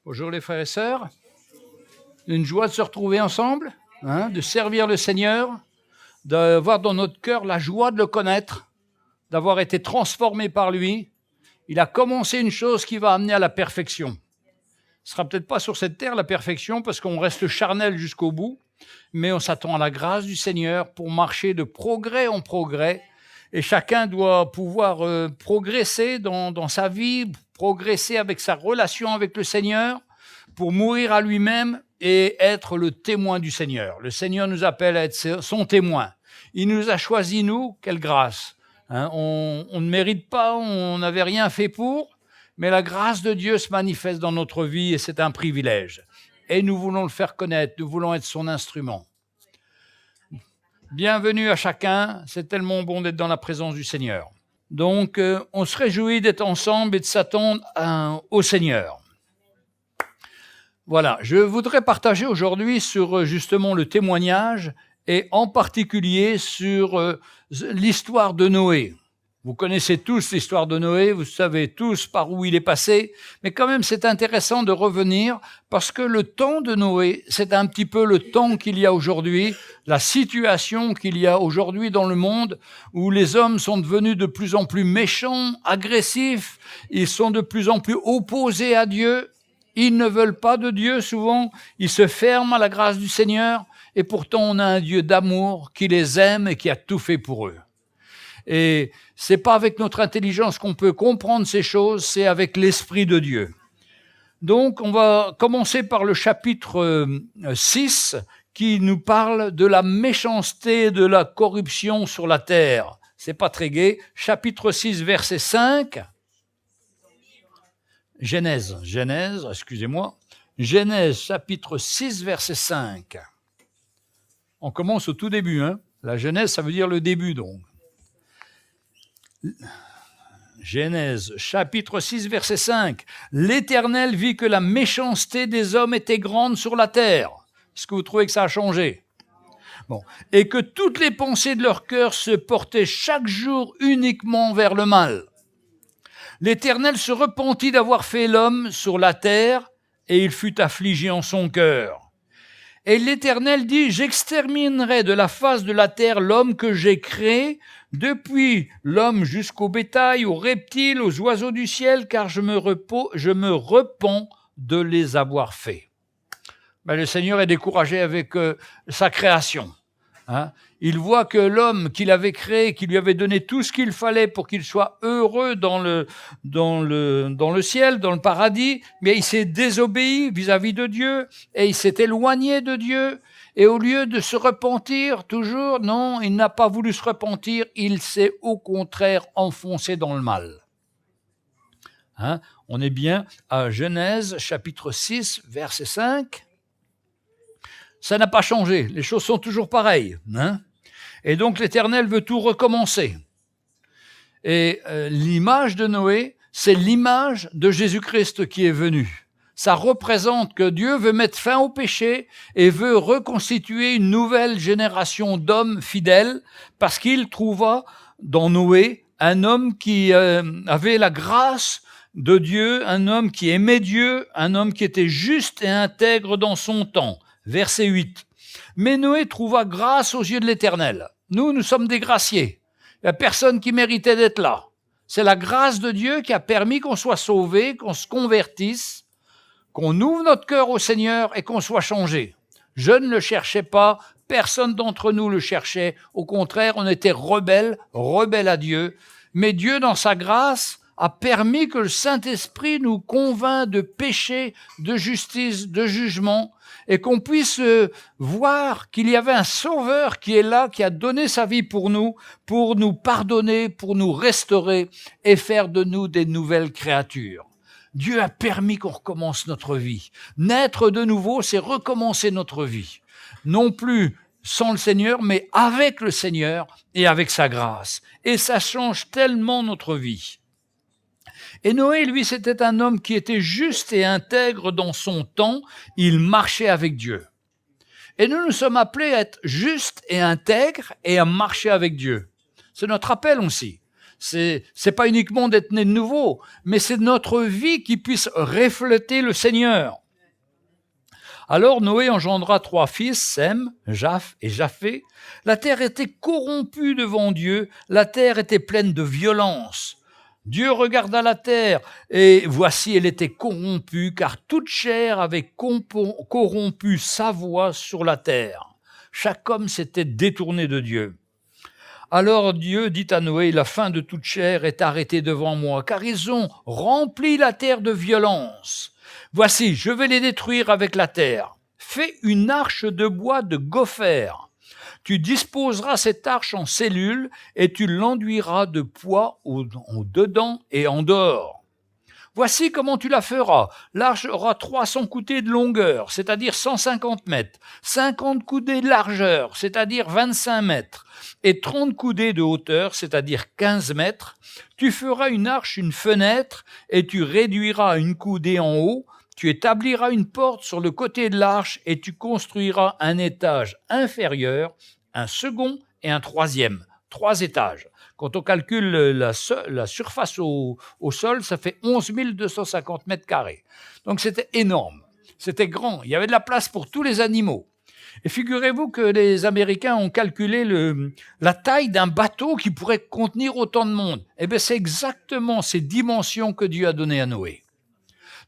Bonjour les frères et sœurs, une joie de se retrouver ensemble, de servir le Seigneur, d'avoir dans notre cœur la joie de le connaître, d'avoir été transformé par lui. Il a commencé une chose qui va amener à la perfection. Ce ne sera peut-être pas sur cette terre la perfection parce qu'on reste charnel jusqu'au bout, mais on s'attend à la grâce du Seigneur pour marcher de progrès en progrès. Et chacun doit pouvoir progresser dans sa vie, progresser avec sa relation avec le Seigneur pour mourir à lui-même et être le témoin du Seigneur. Le Seigneur nous appelle à être son témoin. Il nous a choisis, nous, quelle grâce. On ne mérite pas, on n'avait rien fait pour, mais la grâce de Dieu se manifeste dans notre vie et c'est un privilège. Et nous voulons le faire connaître, nous voulons être son instrument. Bienvenue à chacun, c'est tellement bon d'être dans la présence du Seigneur. Donc, on se réjouit d'être ensemble et de s'attendre au Seigneur. Voilà, je voudrais partager aujourd'hui sur justement le témoignage et en particulier sur l'histoire de Noé. Vous connaissez tous l'histoire de Noé, vous savez tous par où il est passé, mais quand même c'est intéressant de revenir parce que le temps de Noé, c'est un petit peu le temps qu'il y a aujourd'hui, la situation qu'il y a aujourd'hui dans le monde où les hommes sont devenus de plus en plus méchants, agressifs, ils sont de plus en plus opposés à Dieu, ils ne veulent pas de Dieu souvent, ils se ferment à la grâce du Seigneur et pourtant on a un Dieu d'amour qui les aime et qui a tout fait pour eux. Et c'est pas avec notre intelligence qu'on peut comprendre ces choses, c'est avec l'Esprit de Dieu. Donc, on va commencer par le chapitre 6 qui nous parle de la méchanceté, de la corruption sur la terre. C'est pas très gai. Chapitre 6, verset 5. Genèse, chapitre 6, verset 5. On commence au tout début. La Genèse, ça veut dire le début, donc. Genèse, chapitre 6, verset 5. L'Éternel vit que la méchanceté des hommes était grande sur la terre. Est-ce que vous trouvez que ça a changé? Bon. Et que toutes les pensées de leur cœur se portaient chaque jour uniquement vers le mal. L'Éternel se repentit d'avoir fait l'homme sur la terre et il fut affligé en son cœur. Et l'Éternel dit, j'exterminerai de la face de la terre l'homme que j'ai créé, depuis l'homme jusqu'au bétail, aux reptiles, aux oiseaux du ciel, car je me repens de les avoir faits. Le Seigneur est découragé avec sa création. Il voit que l'homme qu'il avait créé, qui lui avait donné tout ce qu'il fallait pour qu'il soit heureux dans le ciel, dans le paradis, mais il s'est désobéi vis-à-vis de Dieu et il s'est éloigné de Dieu. Et au lieu de se repentir toujours, non, il n'a pas voulu se repentir, il s'est au contraire enfoncé dans le mal. On est bien à Genèse, chapitre 6, verset 5. Ça n'a pas changé, les choses sont toujours pareilles. Et donc l'Éternel veut tout recommencer. Et l'image de Noé, c'est l'image de Jésus-Christ qui est venu. Ça représente que Dieu veut mettre fin au péché et veut reconstituer une nouvelle génération d'hommes fidèles parce qu'il trouva dans Noé un homme qui avait la grâce de Dieu, un homme qui aimait Dieu, un homme qui était juste et intègre dans son temps. Verset 8. Mais Noé trouva grâce aux yeux de l'Éternel. Nous sommes des graciés. Il n'y a personne qui méritait d'être là. C'est la grâce de Dieu qui a permis qu'on soit sauvé, qu'on se convertisse, qu'on ouvre notre cœur au Seigneur et qu'on soit changé. Je ne le cherchais pas, personne d'entre nous le cherchait. Au contraire, on était rebelles à Dieu. Mais Dieu, dans sa grâce, a permis que le Saint-Esprit nous convainc de péché, de justice, de jugement, et qu'on puisse voir qu'il y avait un Sauveur qui est là, qui a donné sa vie pour nous pardonner, pour nous restaurer et faire de nous des nouvelles créatures. Dieu a permis qu'on recommence notre vie. Naître de nouveau, c'est recommencer notre vie. Non plus sans le Seigneur, mais avec le Seigneur et avec sa grâce. Et ça change tellement notre vie. Et Noé, lui, c'était un homme qui était juste et intègre dans son temps. Il marchait avec Dieu. Et nous sommes appelés à être justes et intègres et à marcher avec Dieu. C'est notre appel aussi. c'est pas uniquement d'être né de nouveau, mais c'est notre vie qui puisse refléter le Seigneur. Alors Noé engendra 3 fils, Sem, Japh et Japheth. La terre était corrompue devant Dieu, la terre était pleine de violence. Dieu regarda la terre, et voici elle était corrompue, car toute chair avait corrompu sa voie sur la terre. Chaque homme s'était détourné de Dieu. Alors Dieu dit à Noé, la fin de toute chair est arrêtée devant moi, car ils ont rempli la terre de violence. Voici, je vais les détruire avec la terre. Fais une arche de bois de gopher. Tu disposeras cette arche en cellules et tu l'enduiras de poids au dedans et en dehors. Voici comment tu la feras. L'arche aura 300 coudées de longueur, c'est-à-dire 150 mètres, 50 coudées de largeur, c'est-à-dire 25 mètres, et 30 coudées de hauteur, c'est-à-dire 15 mètres. Tu feras une arche, une fenêtre, et tu réduiras une coudée en haut. Tu établiras une porte sur le côté de l'arche et tu construiras un étage inférieur, un second et un troisième. 3 étages. Quand on calcule la surface au sol, ça fait 11 250 mètres carrés. Donc c'était énorme, c'était grand, il y avait de la place pour tous les animaux. Et figurez-vous que les Américains ont calculé la taille d'un bateau qui pourrait contenir autant de monde. Eh bien c'est exactement ces dimensions que Dieu a données à Noé.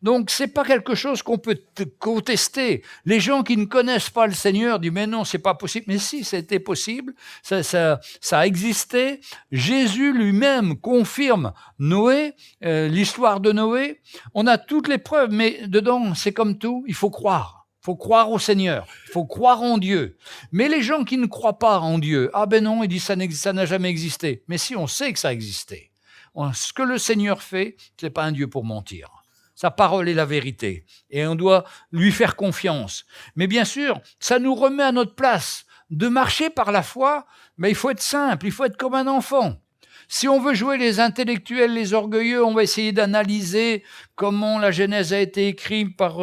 Donc, c'est pas quelque chose qu'on peut contester. Les gens qui ne connaissent pas le Seigneur disent « mais non, c'est pas possible ». Mais si, c'était possible, ça a existé. Jésus lui-même confirme Noé, l'histoire de Noé. On a toutes les preuves, mais dedans, c'est comme tout, il faut croire. Il faut croire au Seigneur, il faut croire en Dieu. Mais les gens qui ne croient pas en Dieu, ah ben non, ils disent ça n'a jamais existé. Mais si, on sait que ça a existé. Ce que le Seigneur fait, c'est pas un Dieu pour mentir. Sa parole est la vérité et on doit lui faire confiance. Mais bien sûr, ça nous remet à notre place de marcher par la foi, mais il faut être simple, il faut être comme un enfant. Si on veut jouer les intellectuels, les orgueilleux, on va essayer d'analyser comment la Genèse a été écrite par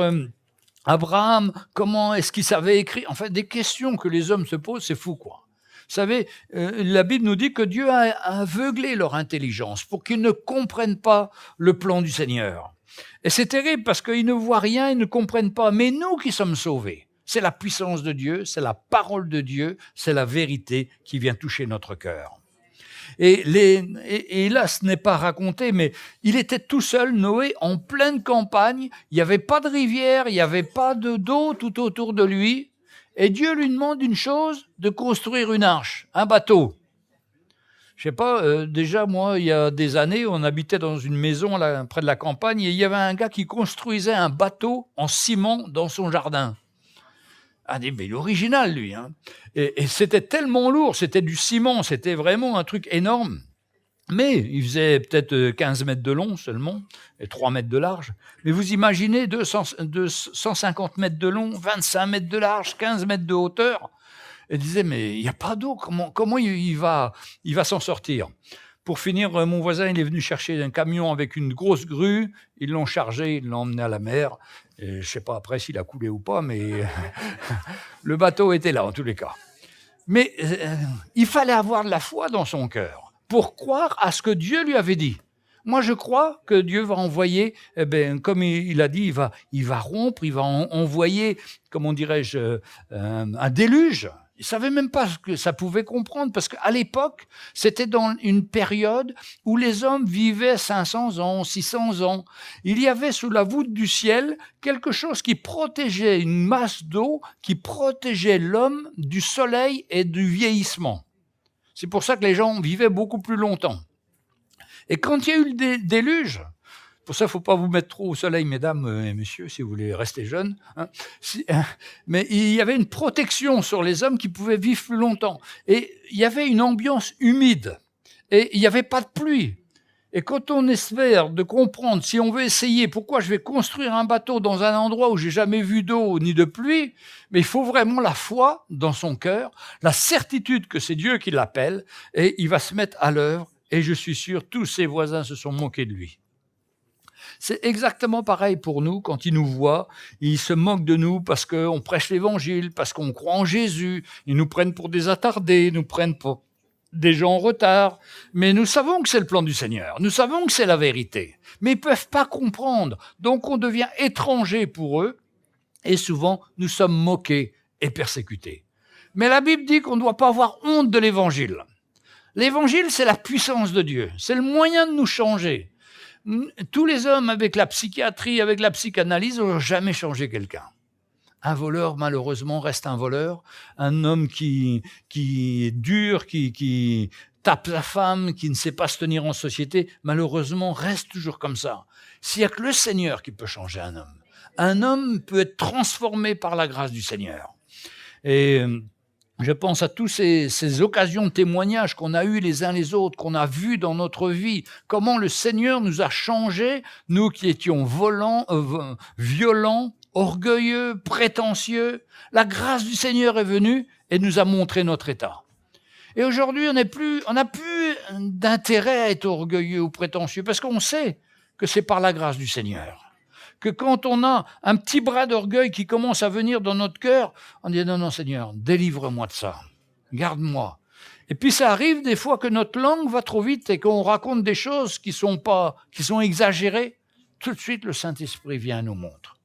Abraham, comment est-ce qu'il savait écrire. En fait, des questions que les hommes se posent, c'est fou, quoi. Vous savez, la Bible nous dit que Dieu a aveuglé leur intelligence pour qu'ils ne comprennent pas le plan du Seigneur. Et c'est terrible parce qu'ils ne voient rien, ils ne comprennent pas. Mais nous qui sommes sauvés, c'est la puissance de Dieu, c'est la parole de Dieu, c'est la vérité qui vient toucher notre cœur. Et là, ce n'est pas raconté, mais il était tout seul, Noé, en pleine campagne. Il n'y avait pas de rivière, il n'y avait pas d'eau tout autour de lui. Et Dieu lui demande une chose, de construire une arche, un bateau. Je sais pas, déjà, moi, il y a des années, on habitait dans une maison là, près de la campagne et il y avait un gars qui construisait un bateau en ciment dans son jardin. Mais l'original, lui. Hein. Et c'était tellement lourd, c'était du ciment, c'était vraiment un truc énorme. Mais il faisait peut-être 15 mètres de long seulement et 3 mètres de large. Mais vous imaginez 250 mètres de long, 25 mètres de large, 15 mètres de hauteur. Elle disait, mais il n'y a pas d'eau, comment il va s'en sortir? Pour finir, mon voisin, il est venu chercher un camion avec une grosse grue, ils l'ont chargé, ils l'ont emmené à la mer. Et je ne sais pas après s'il a coulé ou pas, mais le bateau était là en tous les cas. Mais il fallait avoir de la foi dans son cœur pour croire à ce que Dieu lui avait dit. Moi, je crois que Dieu va envoyer, comme il a dit, il va rompre, il va envoyer, comment dirais-je, un déluge. Ils ne savaient même pas ce que ça pouvait comprendre, parce qu'à l'époque, c'était dans une période où les hommes vivaient 500 ans, 600 ans. Il y avait sous la voûte du ciel quelque chose qui protégeait, une masse d'eau qui protégeait l'homme du soleil et du vieillissement. C'est pour ça que les gens vivaient beaucoup plus longtemps. Et quand il y a eu le déluge, pour ça, il ne faut pas vous mettre trop au soleil, mesdames et messieurs, si vous voulez rester jeunes. Hein. Mais il y avait une protection sur les hommes qui pouvaient vivre plus longtemps. Et il y avait une ambiance humide. Et il n'y avait pas de pluie. Et quand on espère de comprendre, si on veut essayer pourquoi je vais construire un bateau dans un endroit où j'ai jamais vu d'eau ni de pluie, mais il faut vraiment la foi dans son cœur, la certitude que c'est Dieu qui l'appelle, et il va se mettre à l'œuvre. Et je suis sûr, tous ses voisins se sont moqués de lui. C'est exactement pareil pour nous, quand ils nous voient, ils se moquent de nous parce qu'on prêche l'évangile, parce qu'on croit en Jésus, ils nous prennent pour des attardés, ils nous prennent pour des gens en retard, mais nous savons que c'est le plan du Seigneur, nous savons que c'est la vérité, mais ils ne peuvent pas comprendre, donc on devient étranger pour eux, et souvent nous sommes moqués et persécutés. Mais la Bible dit qu'on ne doit pas avoir honte de l'Évangile. L'Évangile, c'est la puissance de Dieu, c'est le moyen de nous changer. Tous les hommes avec la psychiatrie, avec la psychanalyse, n'ont jamais changé quelqu'un. Un voleur, malheureusement, reste un voleur. Un homme qui est dur, qui tape sa femme, qui ne sait pas se tenir en société, malheureusement, reste toujours comme ça. S'il n'y a que le Seigneur qui peut changer un homme peut être transformé par la grâce du Seigneur. Et je pense à tous ces occasions de témoignage qu'on a eues les uns les autres, qu'on a vues dans notre vie, comment le Seigneur nous a changés, nous qui étions violents, orgueilleux, prétentieux. La grâce du Seigneur est venue et nous a montré notre état. Et aujourd'hui, on n'a plus d'intérêt à être orgueilleux ou prétentieux parce qu'on sait que c'est par la grâce du Seigneur. Que quand on a un petit bras d'orgueil qui commence à venir dans notre cœur, on dit non, Seigneur, délivre-moi de ça, garde-moi. Et puis ça arrive des fois que notre langue va trop vite et qu'on raconte des choses qui sont exagérées. Tout de suite, le Saint-Esprit vient et nous montre.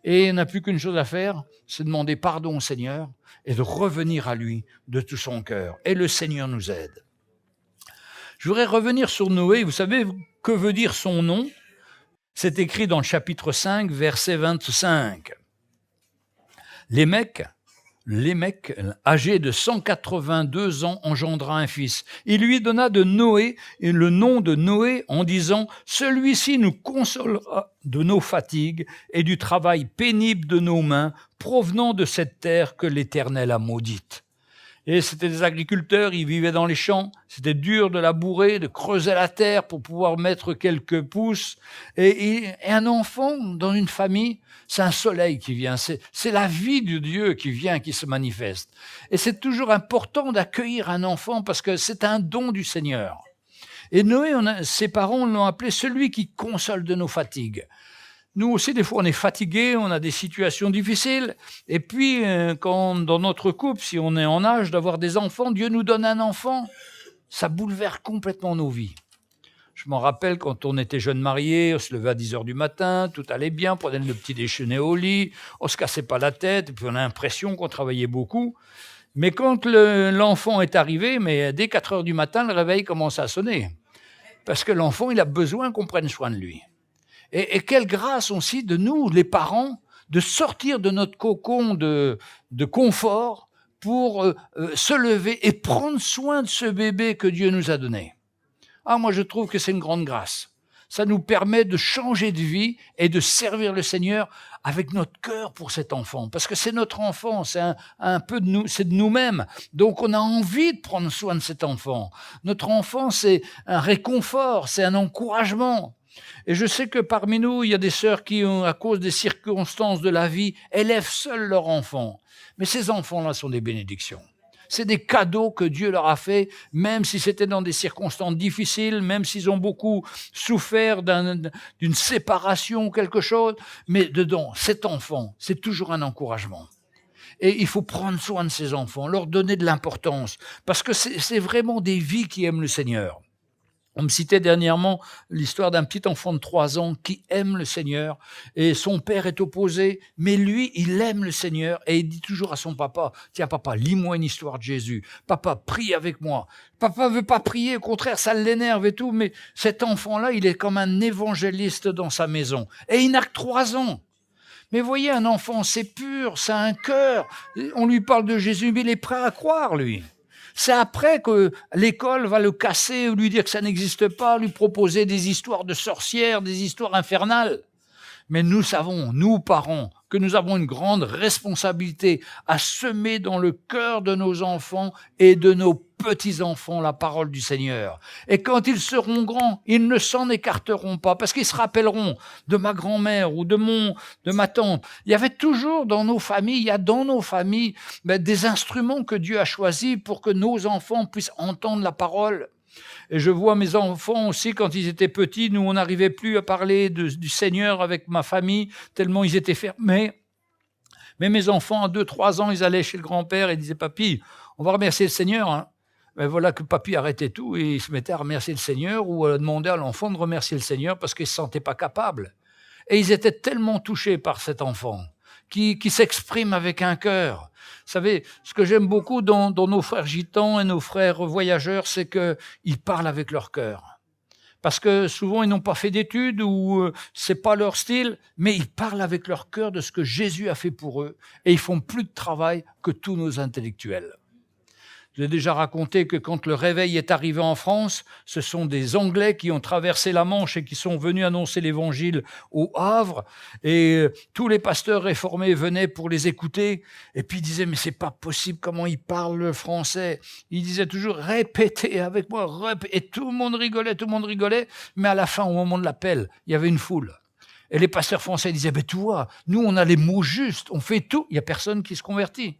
Et on n'a plus qu'une chose à faire, c'est demander pardon au Seigneur et de revenir à lui de tout son cœur. Et le Seigneur nous aide. Je voudrais revenir sur Noé. Vous savez que veut dire son nom ? C'est écrit dans le chapitre 5, verset 25. Lémec, âgé de 182 ans, engendra un fils. Il lui donna de Noé le nom de Noé en disant « Celui-ci nous consolera de nos fatigues et du travail pénible de nos mains, provenant de cette terre que l'Éternel a maudite. » Et c'était des agriculteurs, ils vivaient dans les champs, c'était dur de labourer, de creuser la terre pour pouvoir mettre quelques pousses. Et un enfant dans une famille, c'est un soleil qui vient, c'est la vie de Dieu qui vient, qui se manifeste. Et c'est toujours important d'accueillir un enfant parce que c'est un don du Seigneur. Et Noé, ses parents l'ont appelé celui qui console de nos fatigues. Nous aussi, des fois, on est fatigué, on a des situations difficiles. Et puis, quand dans notre couple, si on est en âge d'avoir des enfants, Dieu nous donne un enfant, ça bouleverse complètement nos vies. Je m'en rappelle quand on était jeunes mariés, on se levait à 10h du matin, tout allait bien, on prenait le petit déjeuner au lit, on se cassait pas la tête, et puis on a l'impression qu'on travaillait beaucoup. Mais quand l'enfant est arrivé, mais dès 4h du matin, le réveil commence à sonner. Parce que l'enfant, il a besoin qu'on prenne soin de lui. Et quelle grâce aussi de nous, les parents, de sortir de notre cocon de confort pour se lever et prendre soin de ce bébé que Dieu nous a donné. Ah, moi je trouve que c'est une grande grâce. Ça nous permet de changer de vie et de servir le Seigneur avec notre cœur pour cet enfant. Parce que c'est notre enfant, c'est un peu de nous, c'est de nous-mêmes. Donc on a envie de prendre soin de cet enfant. Notre enfant, c'est un réconfort, c'est un encouragement. Et je sais que parmi nous, il y a des sœurs qui, à cause des circonstances de la vie, élèvent seuls leurs enfants. Mais ces enfants-là sont des bénédictions. C'est des cadeaux que Dieu leur a faits, même si c'était dans des circonstances difficiles, même s'ils ont beaucoup souffert d'une séparation ou quelque chose. Mais dedans, cet enfant, c'est toujours un encouragement. Et il faut prendre soin de ces enfants, leur donner de l'importance, parce que c'est vraiment des vies qui aiment le Seigneur. On me citait dernièrement l'histoire d'un petit enfant de 3 ans qui aime le Seigneur et son père est opposé, mais lui, il aime le Seigneur et il dit toujours à son papa, « Tiens papa, lis-moi une histoire de Jésus. Papa, prie avec moi. » Papa veut pas prier, au contraire, ça l'énerve et tout, mais cet enfant-là, il est comme un évangéliste dans sa maison. Et il n'a que 3 ans. Mais voyez, un enfant, c'est pur, ça a un cœur. On lui parle de Jésus, mais il est prêt à croire, lui. C'est après que l'école va le casser, lui dire que ça n'existe pas, lui proposer des histoires de sorcières, des histoires infernales. Mais nous savons, nous parents, que nous avons une grande responsabilité à semer dans le cœur de nos enfants et de nos petits-enfants la parole du Seigneur. Et quand ils seront grands, ils ne s'en écarteront pas parce qu'ils se rappelleront de ma grand-mère ou de ma tante. Il y avait toujours dans nos familles, il y a dans nos familles des instruments que Dieu a choisis pour que nos enfants puissent entendre la parole. Et je vois mes enfants aussi, quand ils étaient petits, nous, on n'arrivait plus à parler du Seigneur avec ma famille, tellement ils étaient fermés. Mais mes enfants, à 2-3 ans, ils allaient chez le grand-père et disaient « Papy, on va remercier le Seigneur, hein. Mais voilà que papy arrêtait tout et il se mettait à remercier le Seigneur ou à demander à l'enfant de remercier le Seigneur parce qu'il ne se sentait pas capable. Et ils étaient tellement touchés par cet enfant qui s'exprime avec un cœur. Vous savez, ce que j'aime beaucoup dans nos frères gitans et nos frères voyageurs, c'est qu'ils parlent avec leur cœur. Parce que souvent, ils n'ont pas fait d'études ou c'est pas leur style, mais ils parlent avec leur cœur de ce que Jésus a fait pour eux. Et ils font plus de travail que tous nos intellectuels. J'ai déjà raconté que quand le réveil est arrivé en France, ce sont des Anglais qui ont traversé la Manche et qui sont venus annoncer l'Évangile au Havre. Et tous les pasteurs réformés venaient pour les écouter. Et puis ils disaient, mais c'est pas possible, comment ils parlent le français. Ils disaient toujours, répétez avec moi, et tout le monde rigolait. Mais à la fin, au moment de l'appel, il y avait une foule. Et les pasteurs français disaient, ben tu vois, nous on a les mots justes, on fait tout, il n'y a personne qui se convertit.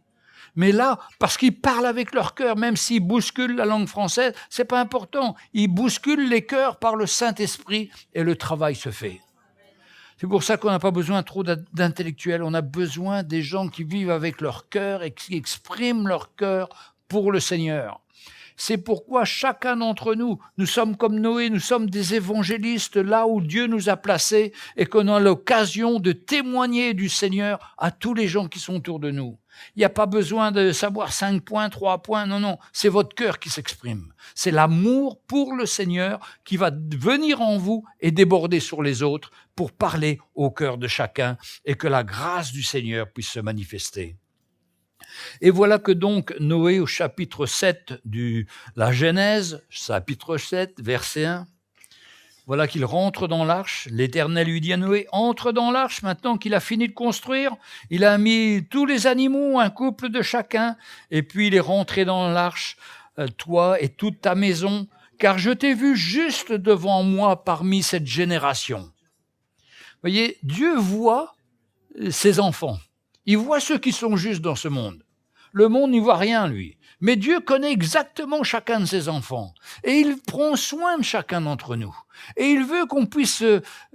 Mais là, parce qu'ils parlent avec leur cœur, même s'ils bousculent la langue française, c'est pas important. Ils bousculent les cœurs par le Saint-Esprit et le travail se fait. C'est pour ça qu'on n'a pas besoin trop d'intellectuels. On a besoin des gens qui vivent avec leur cœur et qui expriment leur cœur pour le Seigneur. C'est pourquoi chacun d'entre nous, nous sommes comme Noé, nous sommes des évangélistes là où Dieu nous a placés et qu'on a l'occasion de témoigner du Seigneur à tous les gens qui sont autour de nous. Il n'y a pas besoin de savoir 5 points, 3 points, non, c'est votre cœur qui s'exprime. C'est l'amour pour le Seigneur qui va venir en vous et déborder sur les autres pour parler au cœur de chacun et que la grâce du Seigneur puisse se manifester. Et voilà que donc Noé au chapitre 7 de la Genèse, chapitre 7, verset 1, voilà qu'il rentre dans l'arche. L'Éternel lui dit à Noé, entre dans l'arche maintenant qu'il a fini de construire. Il a mis tous les animaux, un couple de chacun, et puis il est rentré dans l'arche, toi et toute ta maison, car je t'ai vu juste devant moi parmi cette génération. Vous voyez, Dieu voit ses enfants. Il voit ceux qui sont justes dans ce monde. Le monde n'y voit rien, lui. Mais Dieu connaît exactement chacun de ses enfants. Et il prend soin de chacun d'entre nous. Et il veut qu'on puisse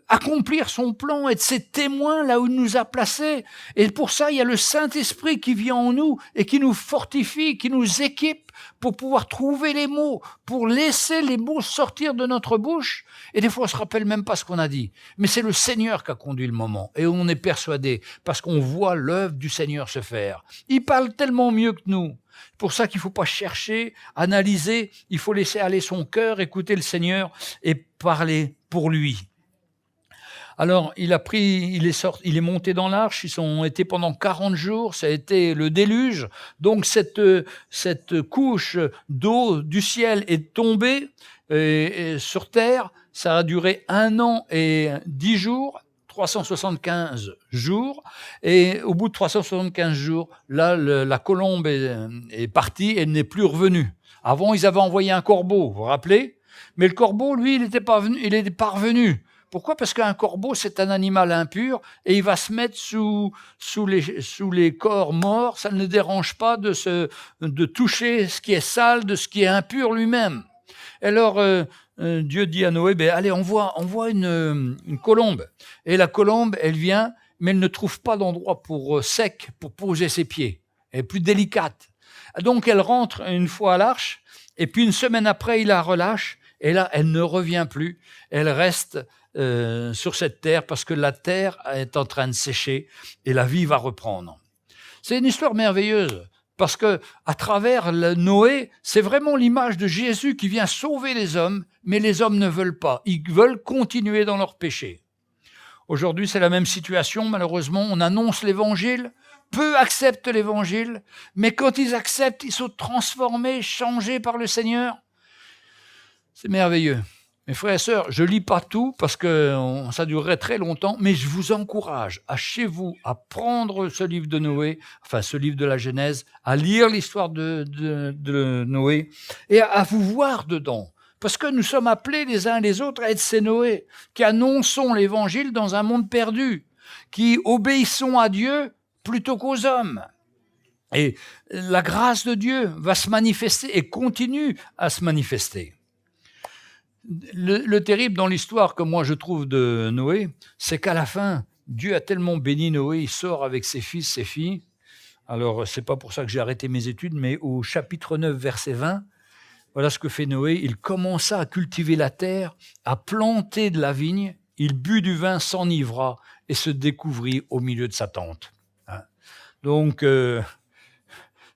accomplir son plan, être ses témoins là où il nous a placés. Et pour ça, il y a le Saint-Esprit qui vient en nous et qui nous fortifie, qui nous équipe pour pouvoir trouver les mots, pour laisser les mots sortir de notre bouche. Et des fois, on ne se rappelle même pas ce qu'on a dit. Mais c'est le Seigneur qui a conduit le moment. Et on est persuadé, parce qu'on voit l'œuvre du Seigneur se faire. Il parle tellement mieux que nous. C'est pour ça qu'il ne faut pas chercher, analyser. Il faut laisser aller son cœur, écouter le Seigneur et parler pour lui. Alors, il est monté dans l'arche, ils ont été pendant 40 jours, ça a été le déluge. Donc, cette couche d'eau du ciel est tombée sur terre. Ça a duré 1 an et 10 jours, 375 jours. Et au bout de 375 jours, là, la colombe est partie, elle n'est plus revenue. Avant, ils avaient envoyé un corbeau, vous vous rappelez? Mais le corbeau, lui, il n'était pas revenu. Pourquoi ? Parce qu'un corbeau, c'est un animal impur et il va se mettre sous les corps morts. Ça ne le dérange pas de toucher ce qui est sale, de ce qui est impur lui-même. Alors, Dieu dit à Noé, allez, envoie une colombe. Et la colombe, elle vient, mais elle ne trouve pas d'endroit sec pour poser ses pieds. Elle est plus délicate. Donc, elle rentre une fois à l'arche et puis une semaine après, il la relâche. Et là, elle ne revient plus. Elle reste sur cette terre parce que la terre est en train de sécher et la vie va reprendre. C'est une histoire merveilleuse parce que à travers Noé, c'est vraiment l'image de Jésus qui vient sauver les hommes, mais les hommes ne veulent pas. Ils veulent continuer dans leur péché. Aujourd'hui, c'est la même situation. Malheureusement, on annonce l'évangile. Peu acceptent l'évangile, mais quand ils acceptent, ils sont transformés, changés par le Seigneur. C'est merveilleux. Mes frères et sœurs, je ne lis pas tout parce que ça durerait très longtemps, mais je vous encourage à chez vous à prendre ce livre de Noé, enfin ce livre de la Genèse, à lire l'histoire de Noé et à vous voir dedans. Parce que nous sommes appelés les uns et les autres à être ces Noé qui annonçons l'évangile dans un monde perdu, qui obéissons à Dieu plutôt qu'aux hommes. Et la grâce de Dieu va se manifester et continue à se manifester. Le terrible dans l'histoire que moi je trouve de Noé, c'est qu'à la fin, Dieu a tellement béni Noé, il sort avec ses fils, ses filles. Alors, c'est pas pour ça que j'ai arrêté mes études, mais au chapitre 9, verset 20, Voilà ce que fait Noé. Il commença à cultiver la terre, à planter de la vigne. Il but du vin, s'enivra et se découvrit au milieu de sa tente. Hein. Donc,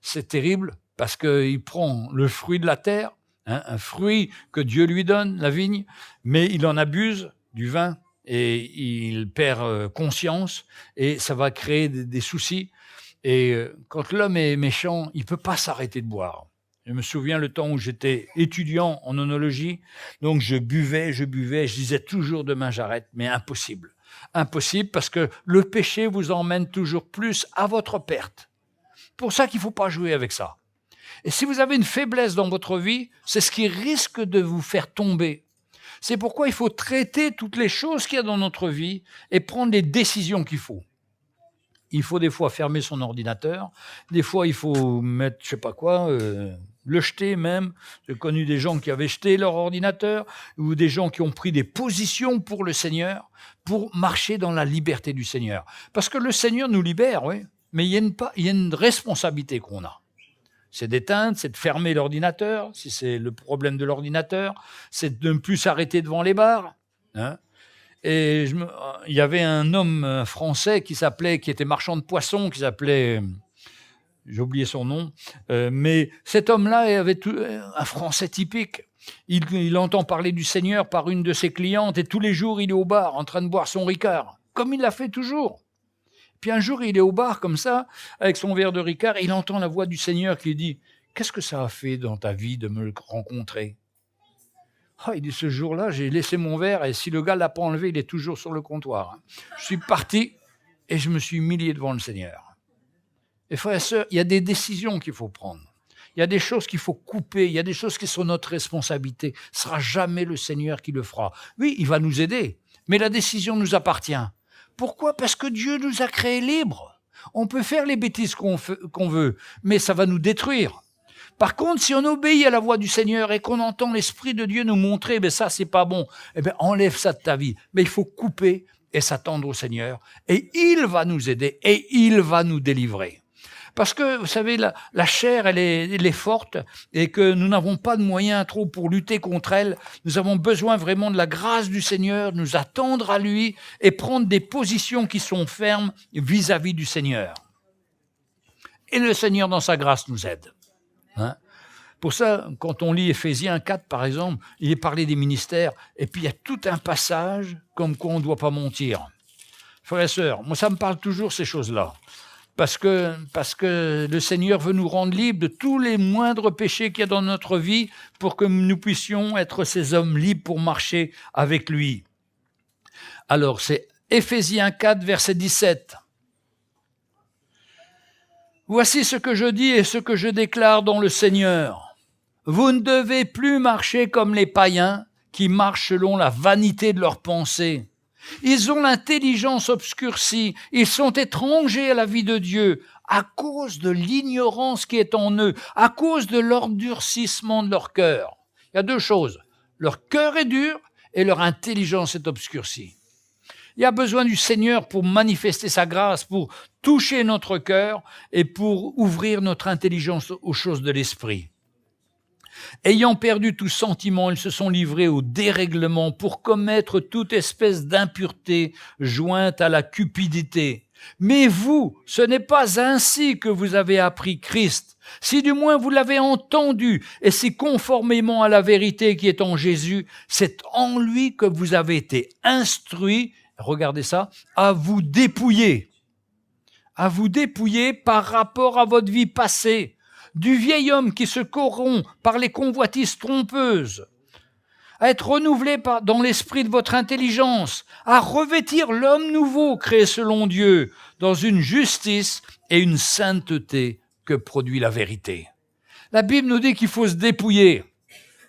c'est terrible parce qu'il prend le fruit de la terre, hein, un fruit que Dieu lui donne, la vigne, mais il en abuse du vin et il perd conscience et ça va créer des soucis. Et quand l'homme est méchant, il ne peut pas s'arrêter de boire. Je me souviens le temps où j'étais étudiant en onologie, donc je buvais, je disais toujours demain j'arrête, mais impossible. Impossible parce que le péché vous emmène toujours plus à votre perte. Pour ça qu'il ne faut pas jouer avec ça. Et si vous avez une faiblesse dans votre vie, c'est ce qui risque de vous faire tomber. C'est pourquoi il faut traiter toutes les choses qu'il y a dans notre vie et prendre les décisions qu'il faut. Il faut des fois fermer son ordinateur, des fois il faut mettre je sais pas quoi, le jeter même. J'ai connu des gens qui avaient jeté leur ordinateur ou des gens qui ont pris des positions pour le Seigneur, pour marcher dans la liberté du Seigneur. Parce que le Seigneur nous libère, oui, mais il y a une responsabilité qu'on a. C'est d'éteindre, c'est de fermer l'ordinateur, si c'est le problème de l'ordinateur, c'est de ne plus s'arrêter devant les bars, hein. Et il y avait un homme français qui était marchand de poissons, qui s'appelait, j'ai oublié son nom, mais cet homme-là avait un français typique. Il entend parler du Seigneur par une de ses clientes et tous les jours il est au bar en train de boire son Ricard, comme il l'a fait toujours. Puis un jour il est au bar comme ça, avec son verre de Ricard, et il entend la voix du Seigneur qui lui dit « Qu'est-ce que ça a fait dans ta vie de me rencontrer ?» Il dit, ce jour-là, j'ai laissé mon verre et si le gars ne l'a pas enlevé, il est toujours sur le comptoir. Je suis parti et je me suis humilié devant le Seigneur. Et frères et sœurs, il y a des décisions qu'il faut prendre. Il y a des choses qu'il faut couper. Il y a des choses qui sont notre responsabilité. Ce ne sera jamais le Seigneur qui le fera. Oui, il va nous aider, mais la décision nous appartient. Pourquoi ? Parce que Dieu nous a créés libres. On peut faire les bêtises qu'on veut, mais ça va nous détruire. Par contre, si on obéit à la voix du Seigneur et qu'on entend l'Esprit de Dieu nous montrer, ça c'est pas bon, enlève ça de ta vie. Mais il faut couper et s'attendre au Seigneur. Et il va nous aider et il va nous délivrer. Parce que, vous savez, la chair, elle est forte et que nous n'avons pas de moyens trop pour lutter contre elle. Nous avons besoin vraiment de la grâce du Seigneur, nous attendre à lui et prendre des positions qui sont fermes vis-à-vis du Seigneur. Et le Seigneur, dans sa grâce, nous aide. Hein? Pour ça, quand on lit Éphésiens 4, par exemple, il est parlé des ministères, et puis il y a tout un passage comme quoi on ne doit pas mentir. Frères et sœurs, moi ça me parle toujours ces choses-là, parce que le Seigneur veut nous rendre libres de tous les moindres péchés qu'il y a dans notre vie pour que nous puissions être ces hommes libres pour marcher avec lui. Alors, c'est Éphésiens 4, verset 17. Voici ce que je dis et ce que je déclare dans le Seigneur. Vous ne devez plus marcher comme les païens qui marchent selon la vanité de leurs pensées. Ils ont l'intelligence obscurcie, ils sont étrangers à la vie de Dieu à cause de l'ignorance qui est en eux, à cause de l'endurcissement de leur cœur. Il y a deux choses, leur cœur est dur et leur intelligence est obscurcie. Il y a besoin du Seigneur pour manifester sa grâce, pour toucher notre cœur et pour ouvrir notre intelligence aux choses de l'esprit. Ayant perdu tout sentiment, ils se sont livrés au dérèglement pour commettre toute espèce d'impureté jointe à la cupidité. Mais vous, ce n'est pas ainsi que vous avez appris Christ. Si du moins vous l'avez entendu, et si conformément à la vérité qui est en Jésus, c'est en lui que vous avez été instruits, regardez ça, à vous dépouiller par rapport à votre vie passée, du vieil homme qui se corrompt par les convoitises trompeuses, à être renouvelé dans l'esprit de votre intelligence, à revêtir l'homme nouveau créé selon Dieu, dans une justice et une sainteté que produit la vérité. La Bible nous dit qu'il faut se dépouiller.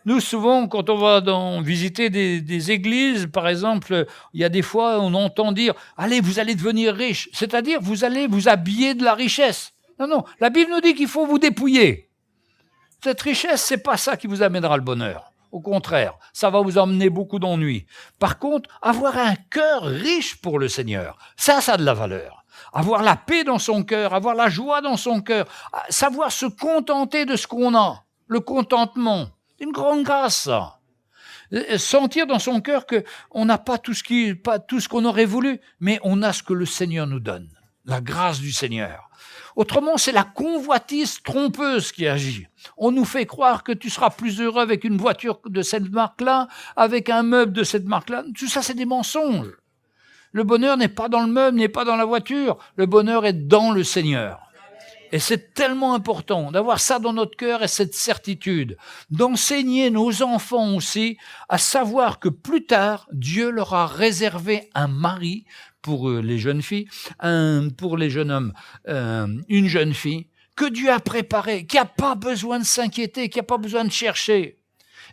Nous, souvent, quand on va visiter des églises, par exemple, il y a des fois, on entend dire « Allez, vous allez devenir riche », c'est-à-dire vous allez vous habiller de la richesse. Non, la Bible nous dit qu'il faut vous dépouiller. Cette richesse, c'est pas ça qui vous amènera le bonheur. Au contraire, ça va vous emmener beaucoup d'ennuis. Par contre, avoir un cœur riche pour le Seigneur, ça a de la valeur. Avoir la paix dans son cœur, avoir la joie dans son cœur, savoir se contenter de ce qu'on a, le contentement. Une grande grâce, ça. Sentir dans son cœur qu'on n'a pas tout ce qu'on aurait voulu, mais on a ce que le Seigneur nous donne, la grâce du Seigneur. Autrement, c'est la convoitise trompeuse qui agit. On nous fait croire que tu seras plus heureux avec une voiture de cette marque-là, avec un meuble de cette marque-là. Tout ça, c'est des mensonges. Le bonheur n'est pas dans le meuble, n'est pas dans la voiture. Le bonheur est dans le Seigneur. Et c'est tellement important d'avoir ça dans notre cœur et cette certitude, d'enseigner nos enfants aussi à savoir que plus tard, Dieu leur a réservé un mari pour les jeunes filles, pour les jeunes hommes, une jeune fille, que Dieu a préparé, qui n'a pas besoin de s'inquiéter, qui n'a pas besoin de chercher.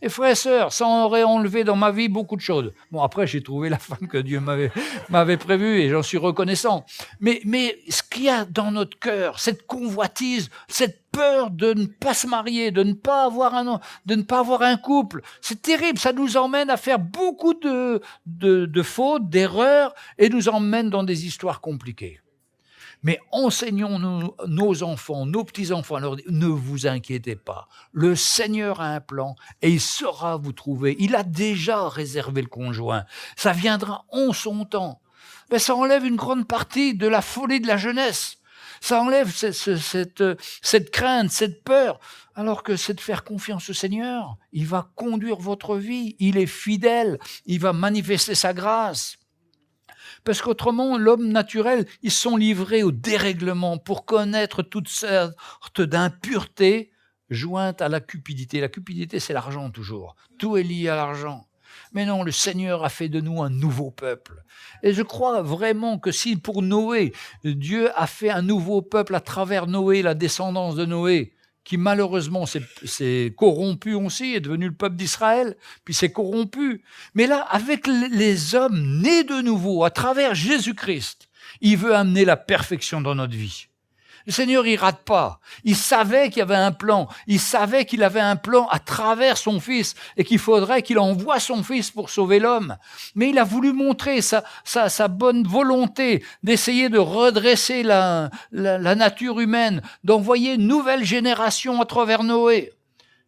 Et frères et sœurs, ça aurait enlevé dans ma vie beaucoup de choses. Bon, après, j'ai trouvé la femme que Dieu m'avait prévue et j'en suis reconnaissant. Mais ce qu'il y a dans notre cœur, cette convoitise, cette peur de ne pas se marier, de ne pas avoir un couple, c'est terrible. Ça nous emmène à faire beaucoup de fautes, d'erreurs et nous emmène dans des histoires compliquées. Mais enseignons nos enfants, nos petits-enfants, leur dire, ne vous inquiétez pas. Le Seigneur a un plan et il saura vous trouver. Il a déjà réservé le conjoint. Ça viendra en son temps. Mais ça enlève une grande partie de la folie de la jeunesse. Ça enlève cette crainte, cette peur. Alors que c'est de faire confiance au Seigneur. Il va conduire votre vie. Il est fidèle. Il va manifester sa grâce. Parce qu'autrement, l'homme naturel, ils sont livrés au dérèglement pour connaître toutes sortes d'impuretés jointes à la cupidité. La cupidité, c'est l'argent toujours. Tout est lié à l'argent. Mais non, le Seigneur a fait de nous un nouveau peuple. Et je crois vraiment que si pour Noé, Dieu a fait un nouveau peuple à travers Noé, la descendance de Noé, qui malheureusement s'est corrompu aussi, est devenu le peuple d'Israël, puis s'est corrompu. Mais là, avec les hommes nés de nouveau, à travers Jésus-Christ, il veut amener la perfection dans notre vie. Le Seigneur, il rate pas. Il savait qu'il y avait un plan. Il savait qu'il avait un plan à travers son Fils et qu'il faudrait qu'il envoie son Fils pour sauver l'homme. Mais il a voulu montrer sa bonne volonté d'essayer de redresser la nature humaine, d'envoyer une nouvelle génération à travers Noé.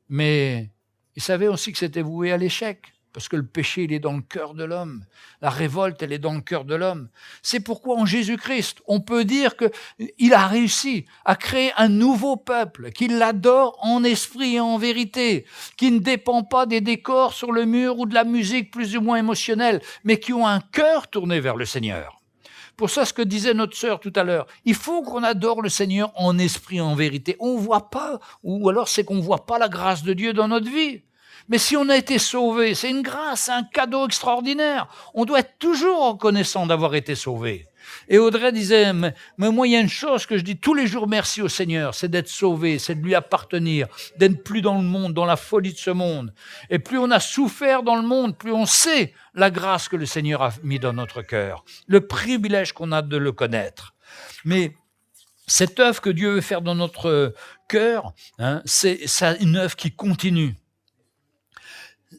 Mais il savait aussi que c'était voué à l'échec. Parce que le péché, il est dans le cœur de l'homme. La révolte, elle est dans le cœur de l'homme. C'est pourquoi en Jésus-Christ, on peut dire qu'il a réussi à créer un nouveau peuple, qu'il l'adore en esprit et en vérité, qui ne dépend pas des décors sur le mur ou de la musique plus ou moins émotionnelle, mais qui ont un cœur tourné vers le Seigneur. Pour ça, ce que disait notre sœur tout à l'heure, il faut qu'on adore le Seigneur en esprit et en vérité. On voit pas, ou alors c'est qu'on voit pas la grâce de Dieu dans notre vie. Mais si on a été sauvé, c'est une grâce, c'est un cadeau extraordinaire. On doit être toujours reconnaissant d'avoir été sauvé. Et Audrey disait, mais moi, il y a une chose que je dis tous les jours merci au Seigneur, c'est d'être sauvé, c'est de lui appartenir, d'être plus dans le monde, dans la folie de ce monde. Et plus on a souffert dans le monde, plus on sait la grâce que le Seigneur a mis dans notre cœur, le privilège qu'on a de le connaître. Mais cette œuvre que Dieu veut faire dans notre cœur, c'est une œuvre qui continue.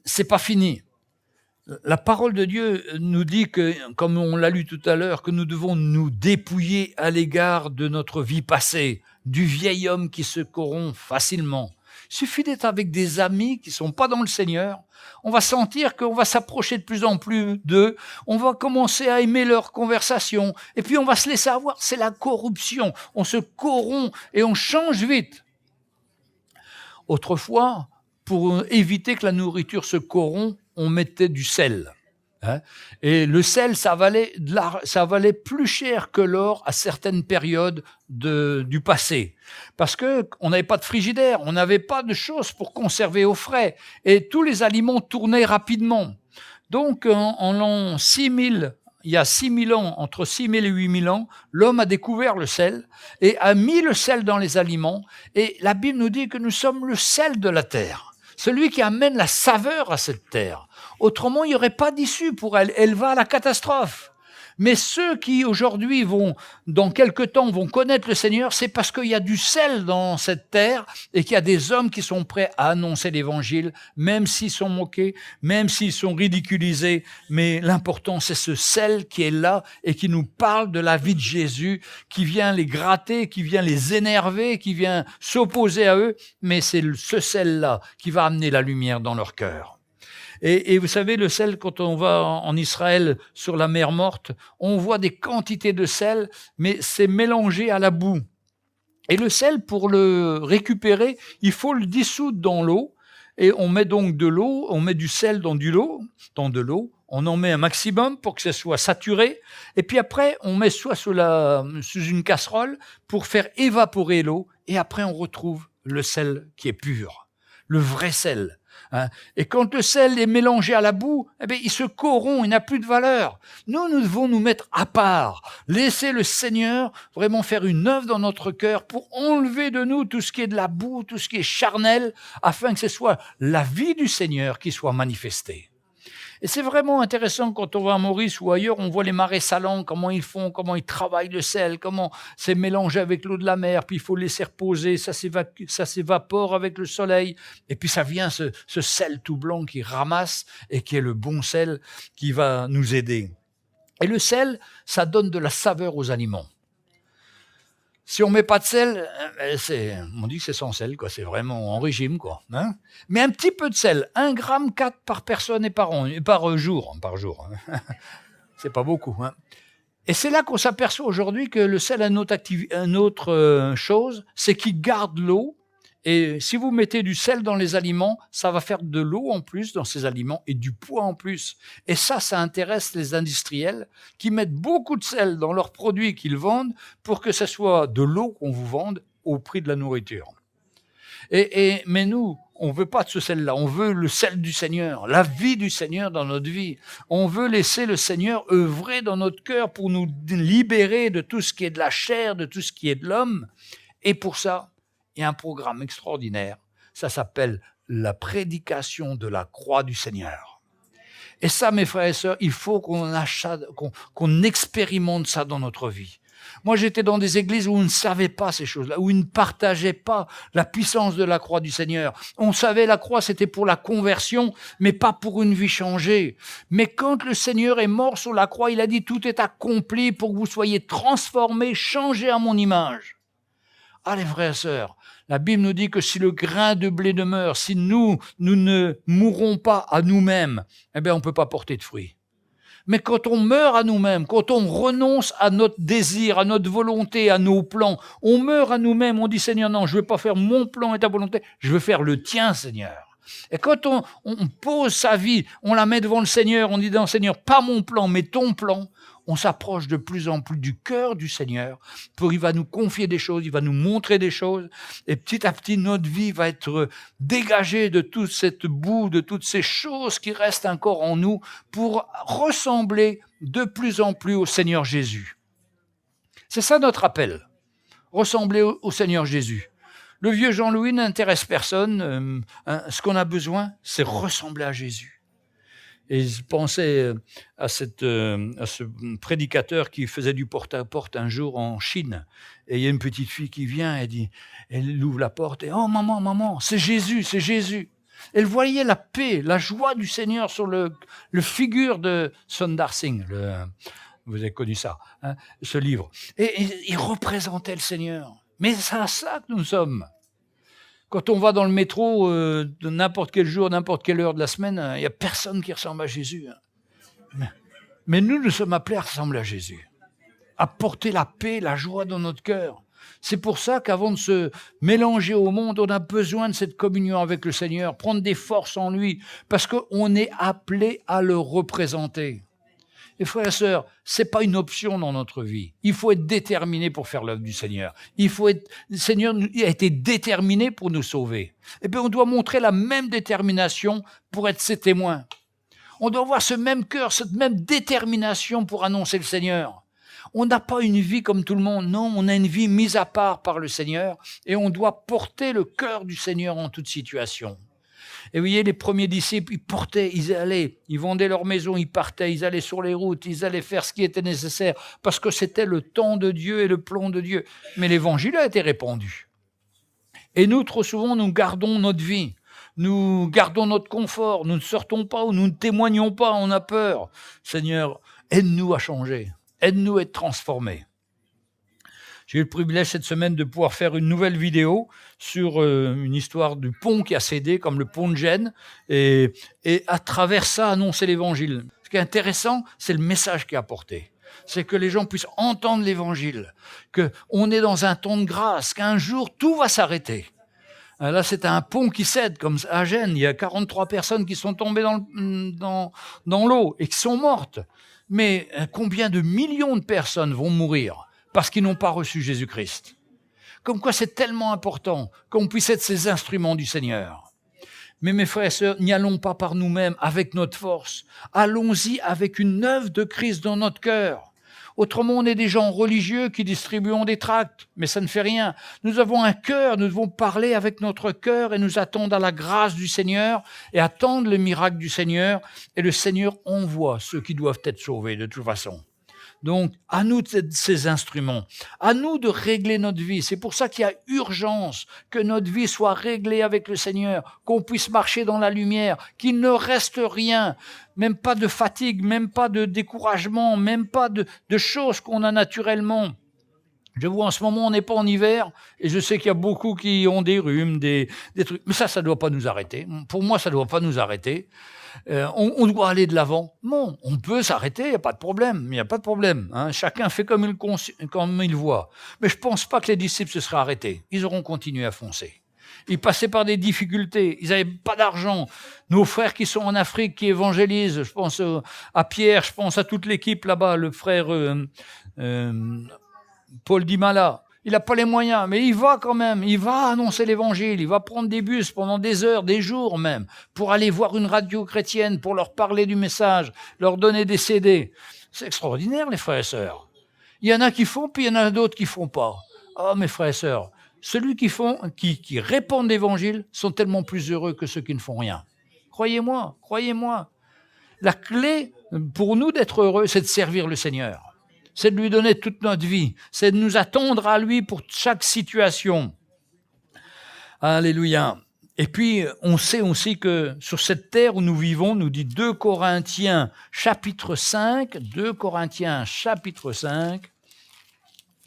C'est pas fini. La parole de Dieu nous dit que, comme on l'a lu tout à l'heure, que nous devons nous dépouiller à l'égard de notre vie passée, du vieil homme qui se corrompt facilement. Il suffit d'être avec des amis qui sont pas dans le Seigneur. On va sentir qu'on va s'approcher de plus en plus d'eux. On va commencer à aimer leur conversation. Et puis on va se laisser avoir. C'est la corruption. On se corrompt et on change vite. Autrefois, pour éviter que la nourriture se corrompt, on mettait du sel. Et le sel, ça valait plus cher que l'or à certaines périodes du passé. Parce qu'on n'avait pas de frigidaire, on n'avait pas de choses pour conserver au frais. Et tous les aliments tournaient rapidement. Donc, en l'an 6000, il y a 6000 ans, entre 6000 et 8000 ans, l'homme a découvert le sel et a mis le sel dans les aliments. Et la Bible nous dit que nous sommes le sel de la terre. Celui qui amène la saveur à cette terre. Autrement, il n'y aurait pas d'issue pour elle. Elle va à la catastrophe. Mais ceux qui aujourd'hui dans quelque temps, vont connaître le Seigneur, c'est parce qu'il y a du sel dans cette terre et qu'il y a des hommes qui sont prêts à annoncer l'évangile, même s'ils sont moqués, même s'ils sont ridiculisés. Mais l'important, c'est ce sel qui est là et qui nous parle de la vie de Jésus, qui vient les gratter, qui vient les énerver, qui vient s'opposer à eux. Mais c'est ce sel-là qui va amener la lumière dans leur cœur. Et vous savez, le sel, quand on va en Israël sur la mer Morte, on voit des quantités de sel, mais c'est mélangé à la boue. Et le sel, pour le récupérer, il faut le dissoudre dans l'eau. Et on met donc de l'eau, on met du sel dans de l'eau, on en met un maximum pour que ça soit saturé. Et puis après, on met soit sous une casserole pour faire évaporer l'eau. Et après, on retrouve le sel qui est pur, le vrai sel. Et quand le sel est mélangé à la boue, il se corrompt, il n'a plus de valeur. Nous devons nous mettre à part, laisser le Seigneur vraiment faire une œuvre dans notre cœur pour enlever de nous tout ce qui est de la boue, tout ce qui est charnel, afin que ce soit la vie du Seigneur qui soit manifestée. Et c'est vraiment intéressant quand on va à Maurice ou ailleurs, on voit les marais salants, comment ils font, comment ils travaillent le sel, comment c'est mélangé avec l'eau de la mer, puis il faut le laisser reposer, ça s'évapore avec le soleil, et puis ça vient ce sel tout blanc qui ramasse et qui est le bon sel qui va nous aider. Et le sel, ça donne de la saveur aux aliments. Si on met pas de sel, on dit que c'est sans sel, quoi. C'est vraiment en régime, quoi. Mais un petit peu de sel, 1,4 gramme par personne et par jour. C'est pas beaucoup. Et c'est là qu'on s'aperçoit aujourd'hui que le sel a une autre chose, c'est qu'il garde l'eau. Et si vous mettez du sel dans les aliments, ça va faire de l'eau en plus dans ces aliments et du poids en plus. Et ça intéresse les industriels qui mettent beaucoup de sel dans leurs produits qu'ils vendent pour que ce soit de l'eau qu'on vous vende au prix de la nourriture. Mais nous, on veut pas de ce sel-là, on veut le sel du Seigneur, la vie du Seigneur dans notre vie. On veut laisser le Seigneur œuvrer dans notre cœur pour nous libérer de tout ce qui est de la chair, de tout ce qui est de l'homme. Et pour ça, il y a un programme extraordinaire, ça s'appelle la prédication de la croix du Seigneur. Et ça, mes frères et sœurs, il faut qu'on expérimente ça dans notre vie. Moi, j'étais dans des églises où on ne savait pas ces choses-là, où ils ne partageaient pas la puissance de la croix du Seigneur. On savait la croix, c'était pour la conversion, mais pas pour une vie changée. Mais quand le Seigneur est mort sur la croix, il a dit « Tout est accompli pour que vous soyez transformés, changés à mon image ». Ah, les frères et sœurs, la Bible nous dit que si le grain de blé demeure, si nous ne mourrons pas à nous-mêmes, on ne peut pas porter de fruits. Mais quand on meurt à nous-mêmes, quand on renonce à notre désir, à notre volonté, à nos plans, on meurt à nous-mêmes, on dit Seigneur, non, je ne veux pas faire mon plan et ta volonté, je veux faire le tien, Seigneur. Et quand on pose sa vie, on la met devant le Seigneur, on dit non, Seigneur, pas mon plan, mais ton plan, on s'approche de plus en plus du cœur du Seigneur, il va nous confier des choses, il va nous montrer des choses, et petit à petit, notre vie va être dégagée de toute cette boue, de toutes ces choses qui restent encore en nous, pour ressembler de plus en plus au Seigneur Jésus. C'est ça notre appel, ressembler au Seigneur Jésus. Le vieux Jean-Louis n'intéresse personne, ce qu'on a besoin, c'est ressembler à Jésus. Et je pensais à ce prédicateur qui faisait du porte-à-porte un jour en Chine. Et il y a une petite fille qui vient, elle ouvre la porte et « Oh maman, c'est Jésus, c'est Jésus !» Elle voyait la paix, la joie du Seigneur sur le figure de Sundar Singh. Vous avez connu ça, ce livre. Et il représentait le Seigneur. Mais c'est à ça que nous sommes. Quand on va dans le métro, de n'importe quel jour, n'importe quelle heure de la semaine, il n'y a personne qui ressemble à Jésus. Mais nous sommes appelés à ressembler à Jésus, à porter la paix, la joie dans notre cœur. C'est pour ça qu'avant de se mélanger au monde, on a besoin de cette communion avec le Seigneur, prendre des forces en lui, parce qu'on est appelé à le représenter. Et frères et sœurs, c'est pas une option dans notre vie. Il faut être déterminé pour faire l'œuvre du Seigneur. Le Seigneur a été déterminé pour nous sauver. Et bien, on doit montrer la même détermination pour être ses témoins. On doit avoir ce même cœur, cette même détermination pour annoncer le Seigneur. On n'a pas une vie comme tout le monde. Non, on a une vie mise à part par le Seigneur et on doit porter le cœur du Seigneur en toute situation. Et vous voyez, les premiers disciples, ils portaient, ils allaient, ils vendaient leur maison, ils partaient, ils allaient sur les routes, ils allaient faire ce qui était nécessaire, parce que c'était le temps de Dieu et le plan de Dieu. Mais l'évangile a été répandu. Et nous, trop souvent, nous gardons notre vie. Nous gardons notre confort, nous ne sortons pas ou nous ne témoignons pas, on a peur. Seigneur, aide-nous à changer, aide-nous à être transformés. J'ai eu le privilège cette semaine de pouvoir faire une nouvelle vidéo sur une histoire du pont qui a cédé, comme le pont de Gênes, et à travers ça, annoncer l'évangile. Ce qui est intéressant, c'est le message qui est apporté. C'est que les gens puissent entendre l'évangile, qu'on est dans un temps de grâce, qu'un jour, tout va s'arrêter. Là, c'est un pont qui cède, comme à Gênes. Il y a 43 personnes qui sont tombées dans l'eau et qui sont mortes. Mais combien de millions de personnes vont mourir parce qu'ils n'ont pas reçu Jésus-Christ? Comme quoi, c'est tellement important qu'on puisse être ces instruments du Seigneur. Mais mes frères et sœurs, n'y allons pas par nous-mêmes avec notre force. Allons-y avec une œuvre de Christ dans notre cœur. Autrement, on est des gens religieux qui distribuons des tracts, mais ça ne fait rien. Nous avons un cœur, nous devons parler avec notre cœur et nous attendre à la grâce du Seigneur et attendre le miracle du Seigneur. Et le Seigneur envoie ceux qui doivent être sauvés de toute façon. Donc, à nous de ces instruments, à nous de régler notre vie. C'est pour ça qu'il y a urgence que notre vie soit réglée avec le Seigneur, qu'on puisse marcher dans la lumière, qu'il ne reste rien, même pas de fatigue, même pas de découragement, même pas de choses qu'on a naturellement. Je vois en ce moment, on n'est pas en hiver, et je sais qu'il y a beaucoup qui ont des rhumes, des trucs. Mais ça ne doit pas nous arrêter. Pour moi, ça ne doit pas nous arrêter. On doit aller de l'avant. Non, on peut s'arrêter, il n'y a pas de problème. Il n'y a pas de problème. Hein. Chacun fait comme il voit. Mais je ne pense pas que les disciples se seraient arrêtés. Ils auront continué à foncer. Ils passaient par des difficultés. Ils n'avaient pas d'argent. Nos frères qui sont en Afrique, qui évangélisent, je pense à Pierre, je pense à toute l'équipe là-bas, le frère Paul Dimala. Il n'a pas les moyens, mais il va quand même, il va annoncer l'évangile, il va prendre des bus pendant des heures, des jours même, pour aller voir une radio chrétienne, pour leur parler du message, leur donner des CD. C'est extraordinaire, les frères et sœurs. Il y en a qui font, puis il y en a d'autres qui font pas. Oh, mes frères et sœurs, ceux qui répandent l'évangile sont tellement plus heureux que ceux qui ne font rien. Croyez-moi, croyez-moi. La clé pour nous d'être heureux, c'est de servir le Seigneur. C'est de lui donner toute notre vie. C'est de nous attendre à lui pour chaque situation. Alléluia. Et puis, on sait aussi que sur cette terre où nous vivons, nous dit 2 Corinthiens chapitre 5, 2 Corinthiens chapitre 5,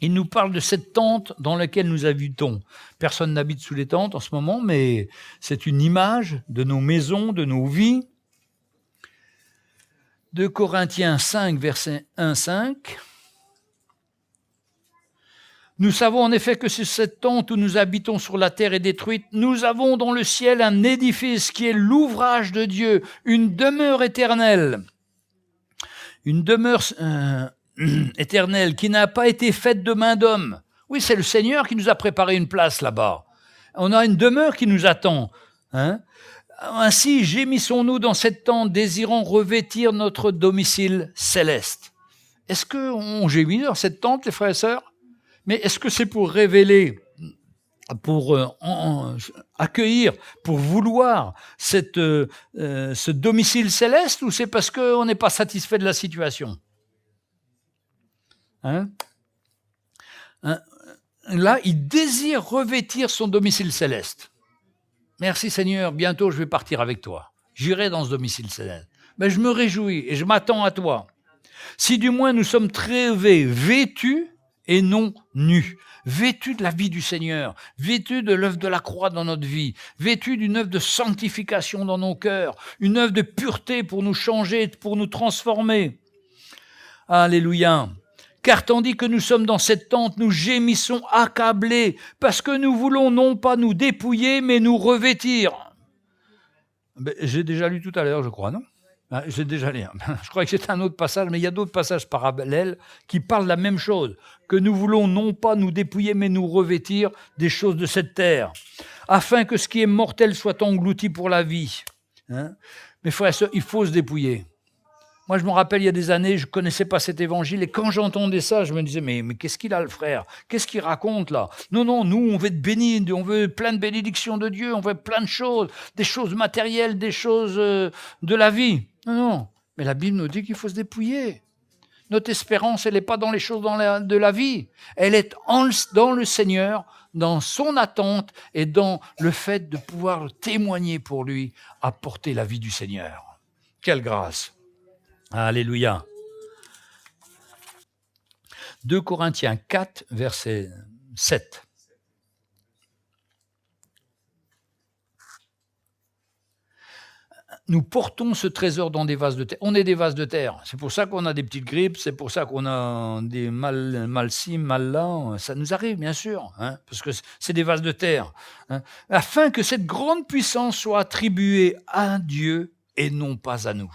il nous parle de cette tente dans laquelle nous habitons. Personne n'habite sous les tentes en ce moment, mais c'est une image de nos maisons, de nos vies. 2 Corinthiens 5, verset 1-5. Nous savons en effet que si cette tente où nous habitons sur la terre est détruite, nous avons dans le ciel un édifice qui est l'ouvrage de Dieu, une demeure éternelle. Une demeure éternelle qui n'a pas été faite de main d'homme. Oui, c'est le Seigneur qui nous a préparé une place là-bas. On a une demeure qui nous attend. Hein? Ainsi, gémissons-nous dans cette tente, désirant revêtir notre domicile céleste. Est-ce qu'on gémit dans cette tente, les frères et sœurs? Mais est-ce que c'est pour révéler, pour accueillir, pour vouloir ce domicile céleste, ou c'est parce qu'on n'est pas satisfait de la situation? Hein? Là, il désire revêtir son domicile céleste. Merci Seigneur, bientôt je vais partir avec toi. J'irai dans ce domicile céleste. Mais je me réjouis et je m'attends à toi. Si du moins nous sommes très vêtus, et non nus, vêtus de la vie du Seigneur, vêtus de l'œuvre de la croix dans notre vie, vêtus d'une œuvre de sanctification dans nos cœurs, une œuvre de pureté pour nous changer, pour nous transformer. Alléluia. Car tandis que nous sommes dans cette tente, nous gémissons accablés, parce que nous voulons non pas nous dépouiller, mais nous revêtir. J'ai déjà lu tout à l'heure, je crois, non ? J'ai déjà lu. Je crois que c'est un autre passage, mais il y a d'autres passages parallèles qui parlent de la même chose, que nous voulons non pas nous dépouiller, mais nous revêtir des choses de cette terre, afin que ce qui est mortel soit englouti pour la vie. Hein? Mes frères et sœurs, il faut se dépouiller. Moi, je me rappelle, il y a des années, je ne connaissais pas cet évangile, et quand j'entendais ça, je me disais, mais qu'est-ce qu'il a, le frère? Qu'est-ce qu'il raconte, là? Non, non, nous, on veut être bénis, on veut plein de bénédictions de Dieu, on veut plein de choses, des choses matérielles, des choses de la vie. Non, non, mais la Bible nous dit qu'il faut se dépouiller. Notre espérance, elle n'est pas dans les choses de la vie. Elle est dans le Seigneur, dans son attente et dans le fait de pouvoir témoigner pour lui, apporter la vie du Seigneur. Quelle grâce! Alléluia. 2 Corinthiens 4, verset 7. Nous portons ce trésor dans des vases de terre. On est des vases de terre. C'est pour ça qu'on a des petites grippes, c'est pour ça qu'on a des mal ci, mal là. Ça nous arrive, bien sûr, hein, parce que c'est des vases de terre. Hein, afin que cette grande puissance soit attribuée à Dieu et non pas à nous.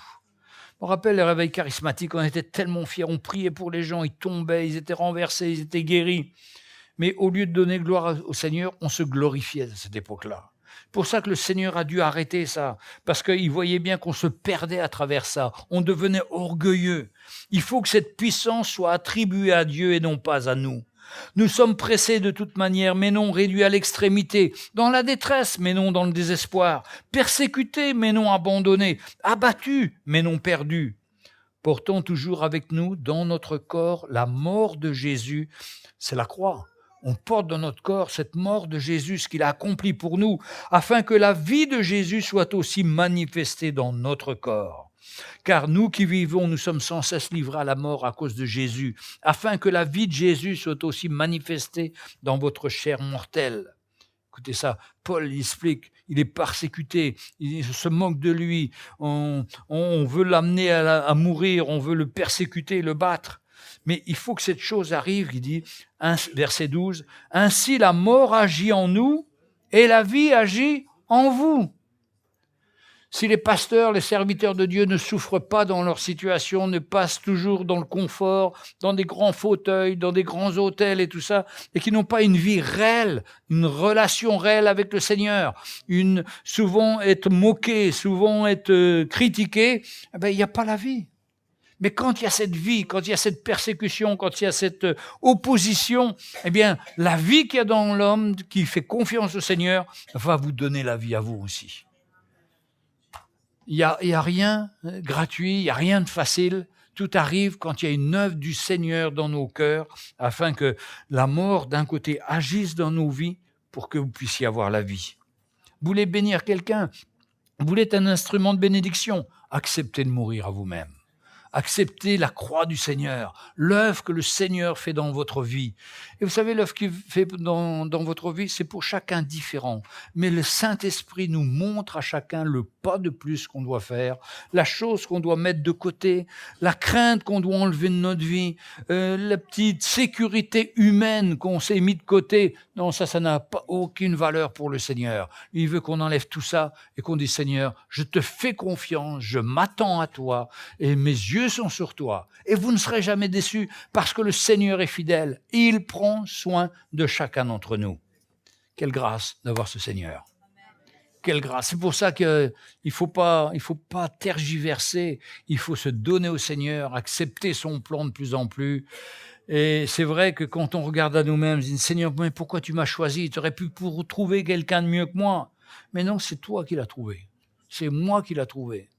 Je me rappelle les réveils charismatiques, on était tellement fiers, on priait pour les gens, ils tombaient, ils étaient renversés, ils étaient guéris. Mais au lieu de donner gloire au Seigneur, on se glorifiait à cette époque-là. C'est pour ça que le Seigneur a dû arrêter ça, parce qu'il voyait bien qu'on se perdait à travers ça, on devenait orgueilleux. Il faut que cette puissance soit attribuée à Dieu et non pas à nous. Nous sommes pressés de toute manière, mais non réduits à l'extrémité, dans la détresse, mais non dans le désespoir, persécutés, mais non abandonnés, abattus, mais non perdus. Portons toujours avec nous, dans notre corps, la mort de Jésus, c'est la croix. On porte dans notre corps cette mort de Jésus, ce qu'il a accompli pour nous, afin que la vie de Jésus soit aussi manifestée dans notre corps. Car nous qui vivons, nous sommes sans cesse livrés à la mort à cause de Jésus, afin que la vie de Jésus soit aussi manifestée dans votre chair mortelle. Écoutez ça, Paul explique, il est persécuté, il se moque de lui, on veut l'amener à mourir, on veut le persécuter, le battre. Mais il faut que cette chose arrive, il dit, verset 12, « Ainsi la mort agit en nous et la vie agit en vous. » Si les pasteurs, les serviteurs de Dieu ne souffrent pas dans leur situation, ne passent toujours dans le confort, dans des grands fauteuils, dans des grands hôtels et tout ça, et qui n'ont pas une vie réelle, une relation réelle avec le Seigneur, souvent être moqués, souvent être critiqués, il n'y a pas la vie. Mais quand il y a cette vie, quand il y a cette persécution, quand il y a cette opposition, eh bien, la vie qu'il y a dans l'homme qui fait confiance au Seigneur va vous donner la vie à vous aussi. Il y a rien gratuit, il n'y a rien de facile. Tout arrive quand il y a une œuvre du Seigneur dans nos cœurs, afin que la mort, d'un côté, agisse dans nos vies pour que vous puissiez avoir la vie. Vous voulez bénir quelqu'un, vous voulez être un instrument de bénédiction, acceptez de mourir à vous-même. Acceptez la croix du Seigneur, l'œuvre que le Seigneur fait dans votre vie. Et vous savez, l'œuvre qu'il fait dans votre vie, c'est pour chacun différent. Mais le Saint-Esprit nous montre à chacun le pas de plus qu'on doit faire, la chose qu'on doit mettre de côté, la crainte qu'on doit enlever de notre vie, la petite sécurité humaine qu'on s'est mis de côté. Non, ça n'a pas aucune valeur pour le Seigneur. Il veut qu'on enlève tout ça et qu'on dise, Seigneur, je te fais confiance, je m'attends à toi et mes yeux sont sur toi. Et vous ne serez jamais déçus parce que le Seigneur est fidèle. Il prend soin de chacun d'entre nous. Quelle grâce d'avoir ce Seigneur. Quelle grâce. C'est pour ça qu'il ne faut pas tergiverser. Il faut se donner au Seigneur, accepter son plan de plus en plus. Et c'est vrai que quand on regarde à nous-mêmes, on dit, Seigneur, mais pourquoi tu m'as choisi? Tu aurais pu trouver quelqu'un de mieux que moi. Mais non, c'est toi qui l'as trouvé. C'est moi qui l'ai trouvé.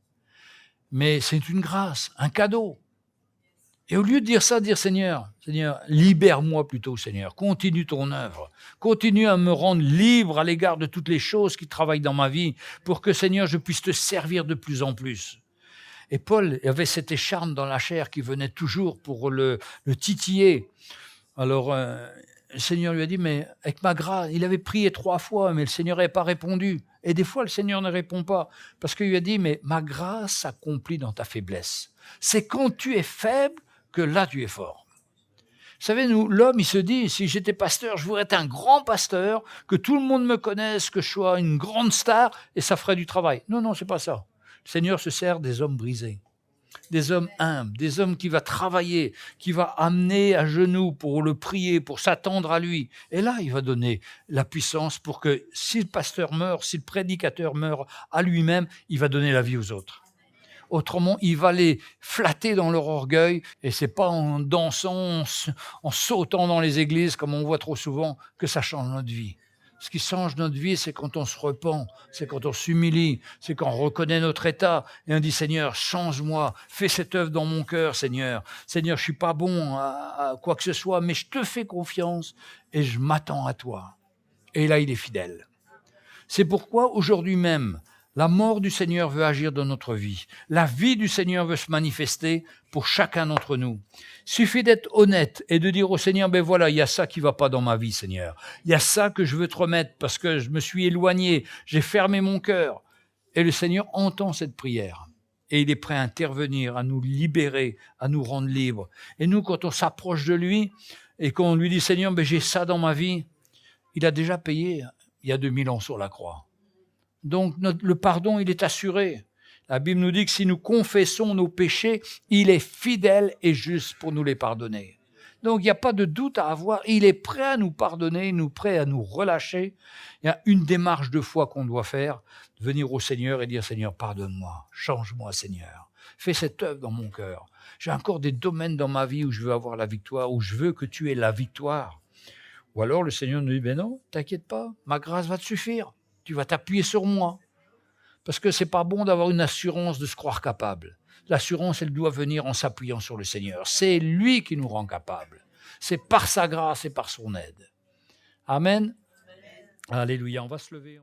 Mais c'est une grâce, un cadeau. Et au lieu de dire ça, dire Seigneur, libère-moi plutôt, Seigneur. Continue ton œuvre. Continue à me rendre libre à l'égard de toutes les choses qui travaillent dans ma vie pour que, Seigneur, je puisse te servir de plus en plus. Et Paul avait cette écharpe dans la chair qui venait toujours pour le titiller. Alors, le Seigneur lui a dit, mais avec ma grâce, il avait prié 3 fois, mais le Seigneur n'avait pas répondu. Et des fois, le Seigneur ne répond pas, parce qu'il lui a dit, mais ma grâce s'accomplit dans ta faiblesse. C'est quand tu es faible que là, tu es fort. Vous savez, l'homme, il se dit, si j'étais pasteur, je voudrais être un grand pasteur, que tout le monde me connaisse, que je sois une grande star, et ça ferait du travail. Non, c'est pas ça. Le Seigneur se sert des hommes brisés, des hommes humbles, des hommes qui va travailler, qui va amener à genoux pour le prier, pour s'attendre à lui. Et là, il va donner la puissance pour que si le pasteur meurt, si le prédicateur meurt à lui-même, il va donner la vie aux autres. Autrement, il va les flatter dans leur orgueil, et c'est pas en dansant, en sautant dans les églises, comme on voit trop souvent, que ça change notre vie. Ce qui change notre vie, c'est quand on se repent, c'est quand on s'humilie, c'est quand on reconnaît notre état et on dit « Seigneur, change-moi, fais cette œuvre dans mon cœur, Seigneur. Seigneur, je suis pas bon à quoi que ce soit, mais je te fais confiance et je m'attends à toi. » Et là, il est fidèle. C'est pourquoi aujourd'hui même, la mort du Seigneur veut agir dans notre vie. La vie du Seigneur veut se manifester pour chacun d'entre nous. Il suffit d'être honnête et de dire au Seigneur, ben voilà, il y a ça qui va pas dans ma vie, Seigneur. Il y a ça que je veux te remettre parce que je me suis éloigné, j'ai fermé mon cœur. Et le Seigneur entend cette prière. Et il est prêt à intervenir, à nous libérer, à nous rendre libres. Et nous, quand on s'approche de lui et qu'on lui dit, Seigneur, ben j'ai ça dans ma vie, il a déjà payé il y a 2000 ans sur la croix. Donc le pardon, il est assuré. La Bible nous dit que si nous confessons nos péchés, il est fidèle et juste pour nous les pardonner. Donc il n'y a pas de doute à avoir, il est prêt à nous pardonner, il est prêt à nous relâcher. Il y a une démarche de foi qu'on doit faire, de venir au Seigneur et dire « Seigneur, pardonne-moi, change-moi Seigneur, fais cette œuvre dans mon cœur. J'ai encore des domaines dans ma vie où je veux avoir la victoire, où je veux que tu aies la victoire. » Ou alors le Seigneur nous dit « Ben non, t'inquiète pas, ma grâce va te suffire. Tu vas t'appuyer sur moi. » Parce que c'est pas bon d'avoir une assurance de se croire capable. L'assurance, elle doit venir en s'appuyant sur le Seigneur. C'est lui qui nous rend capables. C'est par sa grâce et par son aide. Amen. Alléluia. On va se lever.